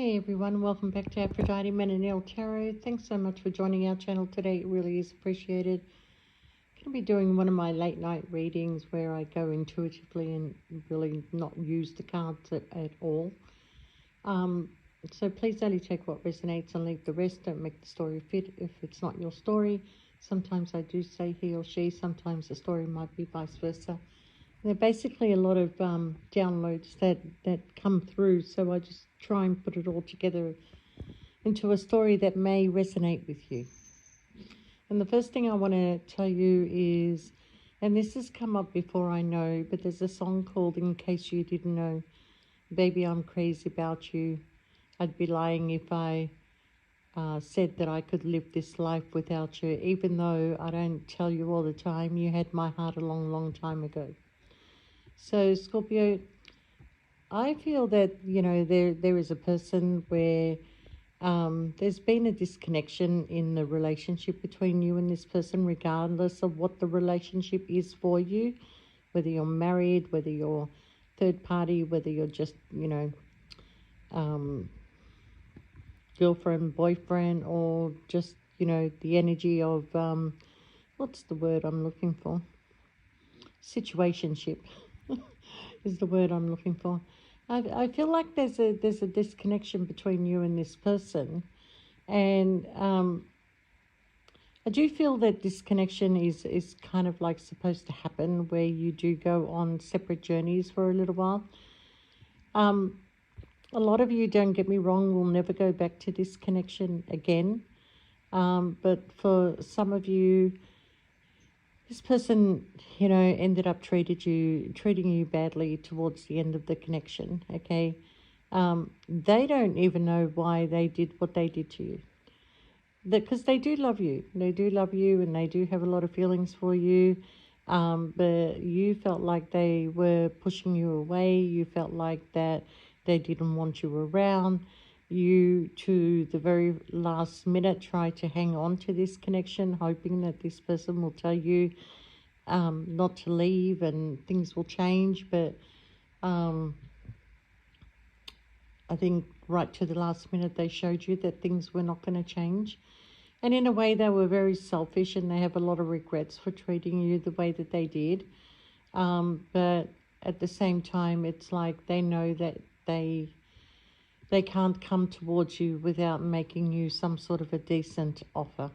Hey everyone, welcome back to Aphrodite Men and El Tarot. Thanks so much for joining our channel today. It really is appreciated. I'm going to be doing one of my late night readings where I go intuitively and really not use the cards at all. So please only take what resonates and leave the rest. Don't make the story fit if it's not your story. Sometimes I do say he or she, sometimes the story might be vice versa. They're basically a lot of downloads that come through, so I just try and put it all together into a story that may resonate with you. And the first thing I want to tell you is, and this has come up before I know, but there's a song called In Case You Didn't Know, Baby, I'm Crazy About You. I'd be lying if I said that I could live this life without you, even though I don't tell you all the time, you had my heart a long, long time ago. So Scorpio, I feel that, there is a person where there's been a disconnection in the relationship between you and this person, regardless of what the relationship is for you, whether you're married, whether you're third party, whether you're just, girlfriend, boyfriend, or just, the energy of, what's the word I'm looking for? Situationship is the word I'm looking for. I feel like there's a disconnection between you and this person, and I do feel that this connection is kind of like supposed to happen where you do go on separate journeys for a little while. A lot of you, don't get me wrong, will never go back to this connection again, but for some of you, this person, ended up treating you badly towards the end of the connection, okay? They don't even know why they did what they did to you. Because they do love you. They do love you and they do have a lot of feelings for you. But you felt like they were pushing you away. You felt like that they didn't want you around. You, to the very last minute, try to hang on to this connection, hoping that this person will tell you not to leave and things will change. But I think right to the last minute, they showed you that things were not going to change. And in a way, they were very selfish and they have a lot of regrets for treating you the way that they did. But at the same time, it's like they know that they can't come towards you without making you some sort of a decent offer.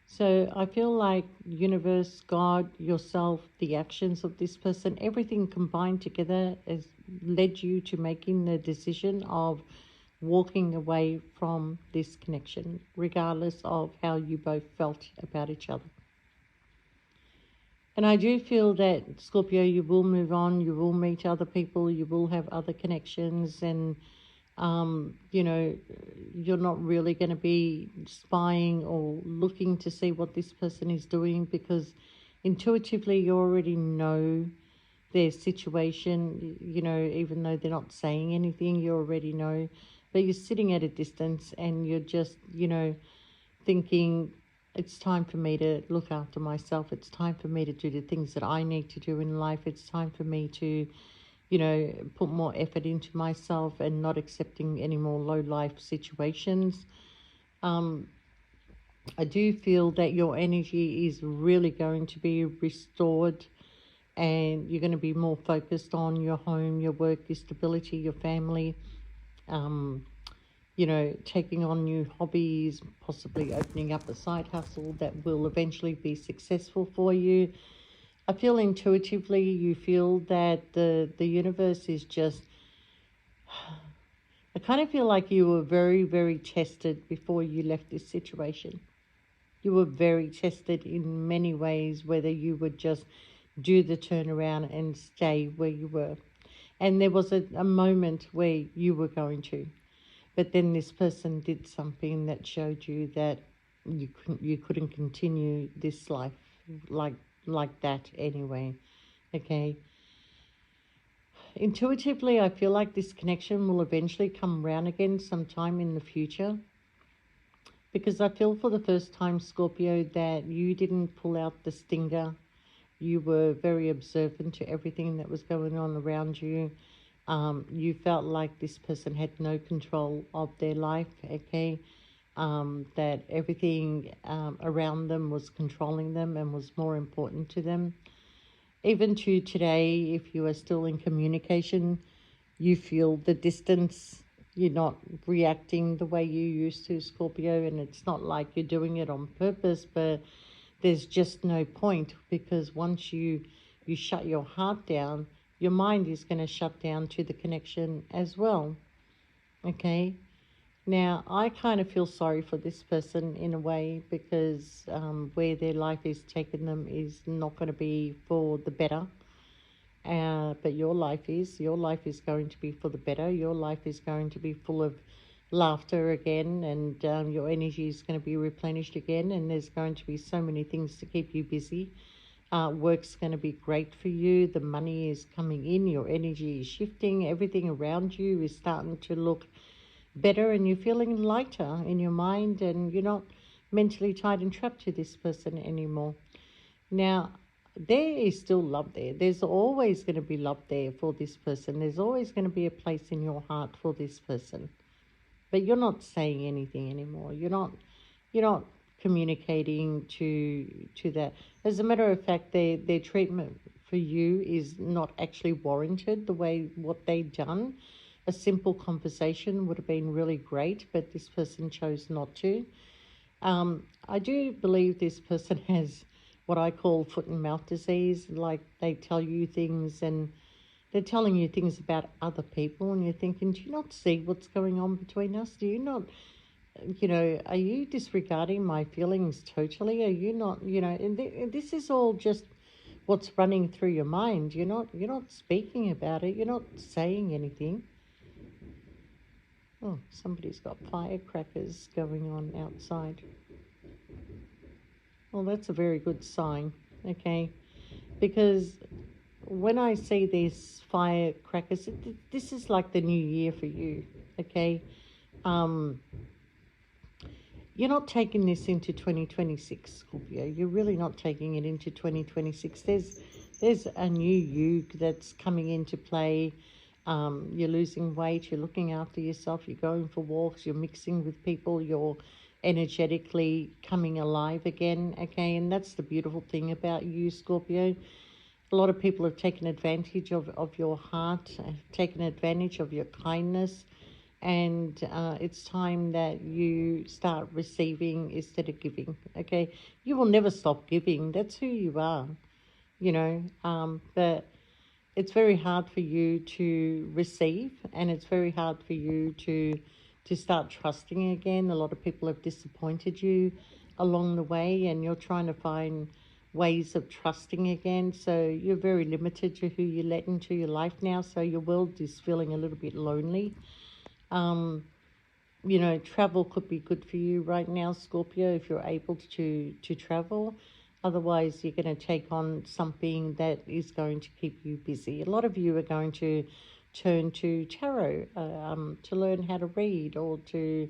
So I feel like universe, God, yourself, the actions of this person, everything combined together has led you to making the decision of walking away from this connection, regardless of how you both felt about each other. And I do feel that, Scorpio, you will move on, you will meet other people, you will have other connections, and you're not really going to be spying or looking to see what this person is doing, because intuitively you already know their situation, even though they're not saying anything, you already know. But you're sitting at a distance and you're just, thinking, it's time for me to look after myself. It's time for me to do the things that I need to do in life. It's time for me to put more effort into myself and not accepting any more low life situations. I do feel that your energy is really going to be restored and you're going to be more focused on your home, your work, your stability, your family, taking on new hobbies, possibly opening up a side hustle that will eventually be successful for you. I feel intuitively you feel that the universe is just, I kind of feel like you were very, very tested before you left this situation. You were very tested in many ways, whether you would just do the turnaround and stay where you were. And there was a moment where you were going to, but then this person did something that showed you that you couldn't continue this life like that anyway, okay? Intuitively, I feel like this connection will eventually come around again sometime in the future, because I feel for the first time, Scorpio, that you didn't pull out the stinger. You were very observant to everything that was going on around you. You felt like this person had no control of their life, okay? That everything around them was controlling them and was more important to them. Even to today, if you are still in communication, you feel the distance. You're not reacting the way you used to, Scorpio, and it's not like you're doing it on purpose, but there's just no point, because once you shut your heart down, your mind is going to shut down to the connection as well. Okay. Now, I kind of feel sorry for this person in a way, because where their life is taking them is not going to be for the better. But your life is. Your life is going to be for the better. Your life is going to be full of laughter again, and your energy is going to be replenished again, and there's going to be so many things to keep you busy. Work's going to be great for you. The money is coming in. Your energy is shifting. Everything around you is starting to look better, and you're feeling lighter in your mind, and you're not mentally tied and trapped to this person anymore. Now, there is still love there. There's always going to be love there for this person. There's always going to be a place in your heart for this person. But you're not saying anything anymore. You're not communicating to that. As a matter of fact, their treatment for you is not actually warranted the way what they've done. A simple conversation would have been really great, but this person chose not to. I do believe this person has what I call foot and mouth disease. Like, they tell you things, and they're telling you things about other people, and you're thinking, do you not see what's going on between us? Do you not, are you disregarding my feelings totally? Are you not, and this is all just what's running through your mind. You're not speaking about it. You're not saying anything. Oh, somebody's got firecrackers going on outside. Well, that's a very good sign, okay? Because when I see these firecrackers, this is like the new year for you, okay? Um, you're not taking this into 2026, Scorpio. You're really not taking it into 2026. There's a new you that's coming into play. You're losing weight, you're looking after yourself, you're going for walks, you're mixing with people, you're energetically coming alive again, okay? And that's the beautiful thing about you, Scorpio. A lot of people have taken advantage of your heart, have taken advantage of your kindness, and it's time that you start receiving instead of giving, okay? You will never stop giving. That's who you are, but it's very hard for you to receive, and it's very hard for you to start trusting again. A lot of people have disappointed you along the way, and you're trying to find ways of trusting again. So you're very limited to who you let into your life now. So your world is feeling a little bit lonely. Travel could be good for you right now, Scorpio, if you're able to travel. Otherwise, you're going to take on something that is going to keep you busy. A lot of you are going to turn to tarot to learn how to read, or to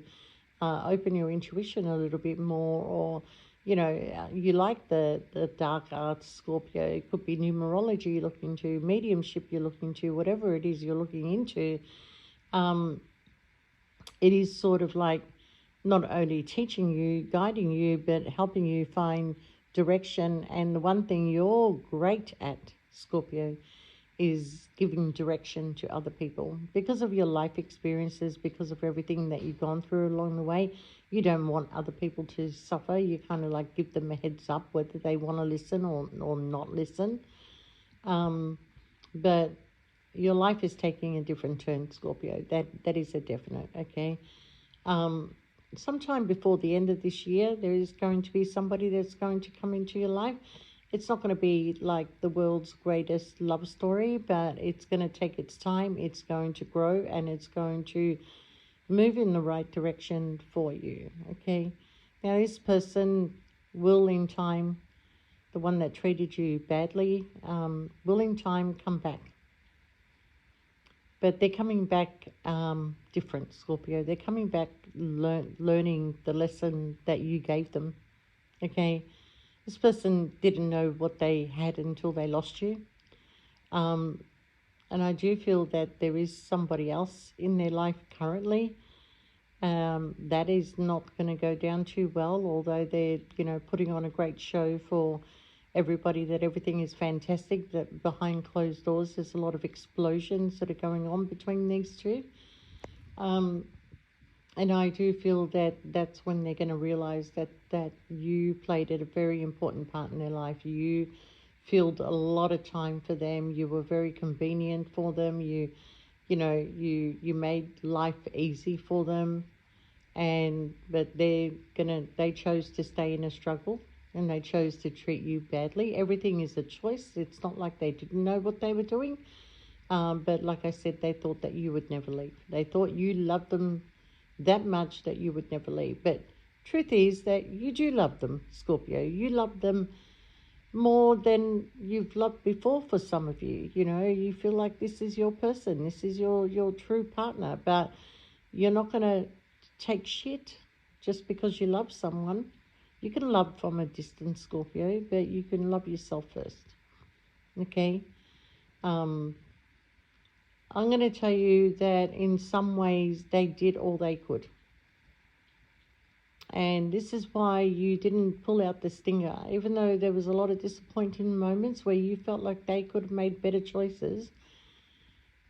open your intuition a little bit more, or you like the dark arts, Scorpio. It could be numerology you're looking into, mediumship you're looking into, whatever it is you're looking into. It is sort of like not only teaching you, guiding you, but helping you find direction. And the one thing you're great at, Scorpio, is giving direction to other people. Because of your life experiences, because of everything that you've gone through along the way, you don't want other people to suffer. You kind of like give them a heads up whether they want to listen or not listen. But your life is taking a different turn, Scorpio. That is a definite, okay? Sometime before the end of this year, there is going to be somebody that's going to come into your life. It's not going to be like the world's greatest love story, but it's going to take its time. It's going to grow, and it's going to move in the right direction for you, okay? Now, this person will in time, the one that treated you badly, will in time come back. But they're coming back different, Scorpio. They're coming back learning the lesson that you gave them, okay? This person didn't know what they had until they lost you. And I do feel that there is somebody else in their life currently that is not going to go down too well, although they're, putting on a great show for everybody that everything is fantastic, that behind closed doors there's a lot of explosions that are going on between these two. Um, and I do feel that that's when they're going to realize that you played a very important part in their life. You filled a lot of time for them. You were very convenient for them. You made life easy for them. But they chose to stay in a struggle, and they chose to treat you badly. Everything is a choice. It's not like they didn't know what they were doing. But like I said, they thought that you would never leave. They thought you loved them that much that you would never leave. But truth is that you do love them, Scorpio. You love them more than you've loved before. For some of you, you feel like this is your person, this is your true partner. But you're not going to take shit just because you love someone. You can love from a distance, Scorpio, but you can love yourself first. Okay? I'm going to tell you that in some ways they did all they could. And this is why you didn't pull out the stinger. Even though there was a lot of disappointing moments where you felt like they could have made better choices,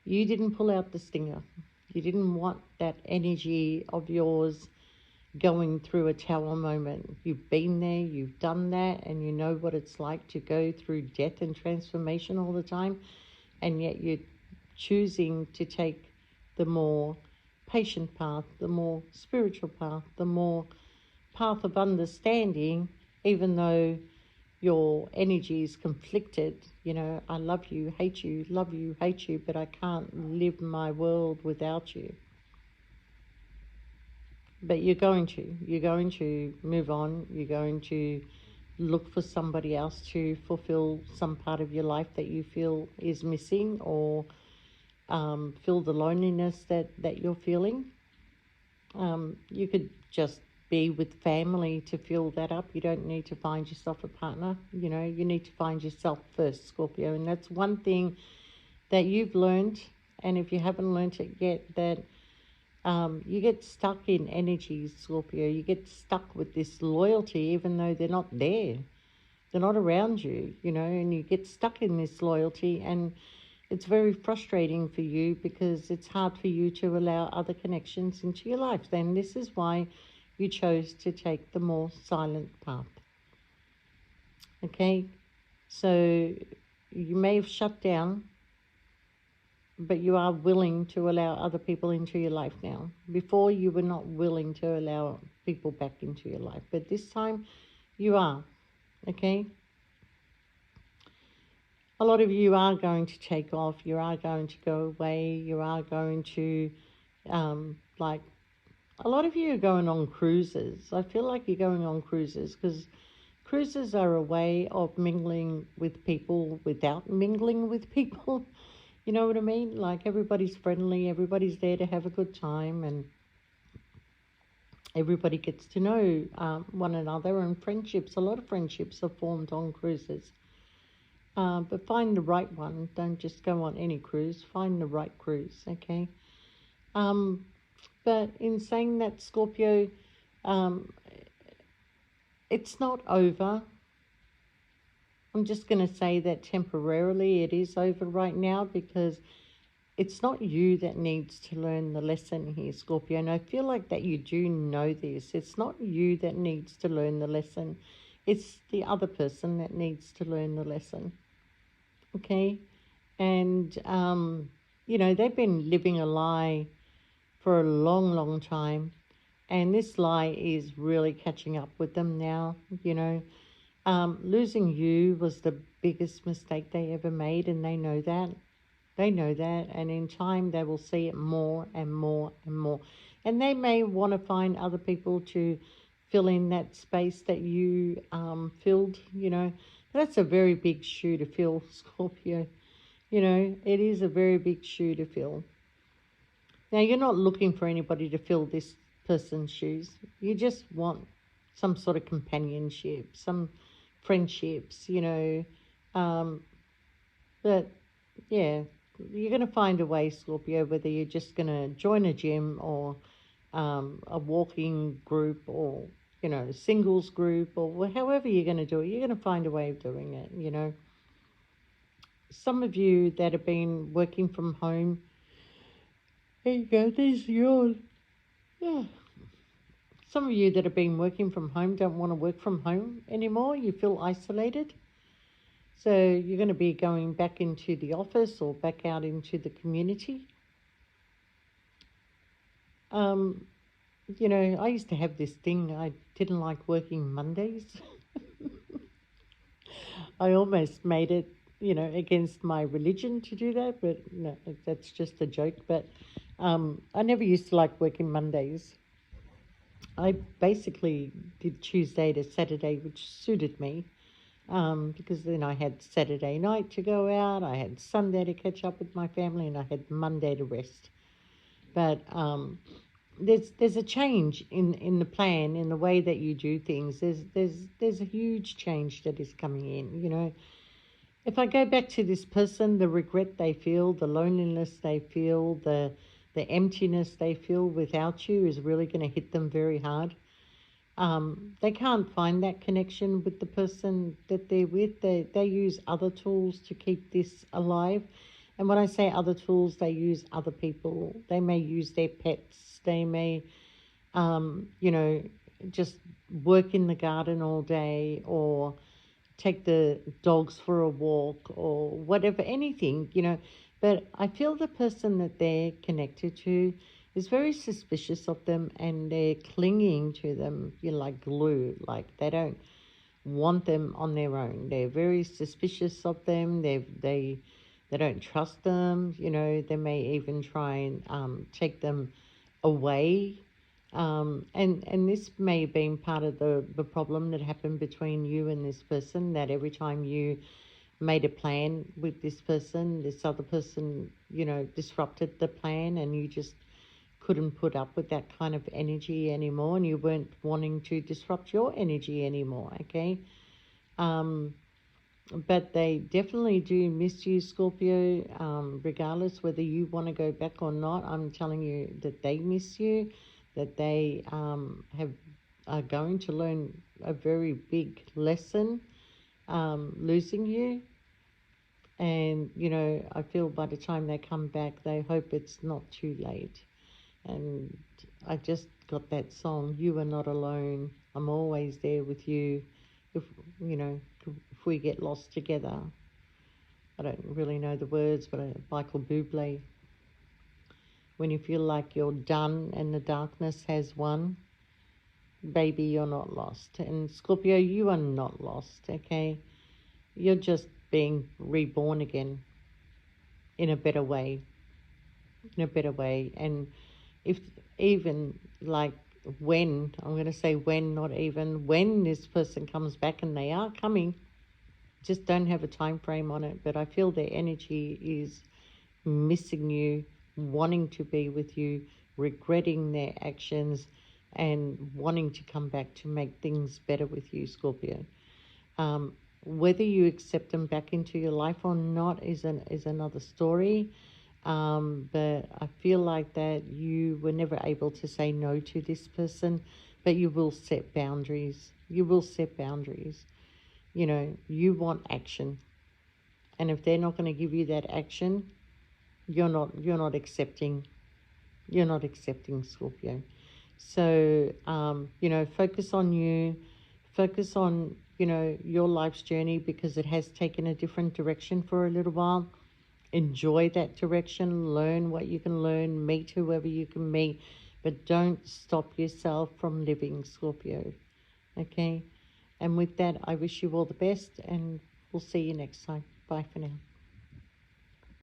you didn't pull out the stinger. You didn't want that energy of yours going through a tower moment. You've been there, you've done that, and you know what it's like to go through death and transformation all the time, and yet you're choosing to take the more patient path, the more spiritual path, the more path of understanding, even though your energy is conflicted. I love you, hate you, love you, hate you, but I can't live my world without you. But you're going to move on. You're going to look for somebody else to fulfill some part of your life that you feel is missing, or feel the loneliness that you're feeling. You could just be with family to fill that up. You don't need to find yourself a partner. You need to find yourself first, Scorpio. And that's one thing that you've learned. And if you haven't learned it yet, that you get stuck in energies, Scorpio. You get stuck with this loyalty, even though they're not there. They're not around you, and you get stuck in this loyalty, and it's very frustrating for you because it's hard for you to allow other connections into your life. Then this is why you chose to take the more silent path. Okay? So you may have shut down, but you are willing to allow other people into your life now. Before, you were not willing to allow people back into your life, but this time you are. Okay? A lot of you are going to take off. You are going to go away. You are going to, a lot of you are going on cruises. I feel like you're going on cruises because cruises are a way of mingling with people without mingling with people. You know what I mean? Like, everybody's friendly. Everybody's there to have a good time, and everybody gets to know one another, and a lot of friendships are formed on cruises. But find the right one. Don't just go on any cruise. Find the right cruise, okay? But in saying that, Scorpio, it's not over. I'm just going to say that temporarily it is over right now, because it's not you that needs to learn the lesson here, Scorpio. And I feel like that you do know this. It's not you that needs to learn the lesson. It's the other person that needs to learn the lesson. Okay? And, they've been living a lie for a long, long time. And this lie is really catching up with them now, Losing you was the biggest mistake they ever made, and they know that. They know that, and in time they will see it more and more and more. And they may want to find other people to fill in that space that you filled, That's a very big shoe to fill, Scorpio. It is a very big shoe to fill. Now, you're not looking for anybody to fill this person's shoes. You just want some sort of companionship, some friendships, But, yeah, you're going to find a way, Scorpio, whether you're just going to join a gym or a walking group or, singles group or however you're going to do it, you're going to find a way of doing it. Some of you that have been working from home, there you go, there's yours. Yeah. Some of you that have been working from home don't want to work from home anymore. You feel isolated. So you're going to be going back into the office or back out into the community. I used to have this thing. I didn't like working Mondays. I almost made it, against my religion to do that, but no, that's just a joke. But I never used to like working Mondays. I basically did Tuesday to Saturday, which suited me, because then I had Saturday night to go out, I had Sunday to catch up with my family, and I had Monday to rest. But there's a change in the plan, in the way that you do things. There's a huge change that is coming in. If I go back to this person, the regret they feel, the loneliness they feel, the emptiness they feel without you is really going to hit them very hard. They can't find that connection with the person that they're with. They use other tools to keep this alive. And when I say other tools, they use other people. They may use their pets. They may, just work in the garden all day, or take the dogs for a walk, or whatever, anything. But I feel the person that they're connected to is very suspicious of them, and they're clinging to them, like glue. Like they don't want them on their own. They're very suspicious of them. They don't trust them. They may even try and take them away. And this may have been part of the problem that happened between you and this person, that every time you made a plan with this person, this other person, disrupted the plan, and you just couldn't put up with that kind of energy anymore, and you weren't wanting to disrupt your energy anymore, okay? But they definitely do miss you, Scorpio, regardless whether you want to go back or not. I'm telling you that they miss you, that they are going to learn a very big lesson losing you. And, I feel by the time they come back, they hope it's not too late. And I just got that song, You Are Not Alone. I'm always there with you. If we get lost together. I don't really know the words, but Michael Bublé. When you feel like you're done and the darkness has won, baby, you're not lost. And Scorpio, you are not lost, okay? You're just being reborn again in a better way. And if even like when, I'm going to say when, not even, when this person comes back, and they are coming, just don't have a time frame on it, but I feel their energy is missing you, wanting to be with you, regretting their actions, and wanting to come back to make things better with you, Scorpio. Whether you accept them back into your life or not is another story. But I feel like that you were never able to say no to this person, but you will set boundaries. You will set boundaries. You want action. And if they're not going to give you that action, you're not accepting. You're not accepting, Scorpio. So, focus on you. Focus on, your life's journey, because it has taken a different direction for a little while. Enjoy that direction, learn what you can learn, meet whoever you can meet, but don't stop yourself from living, Scorpio, okay? And with that, I wish you all the best, and we'll see you next time. Bye for now.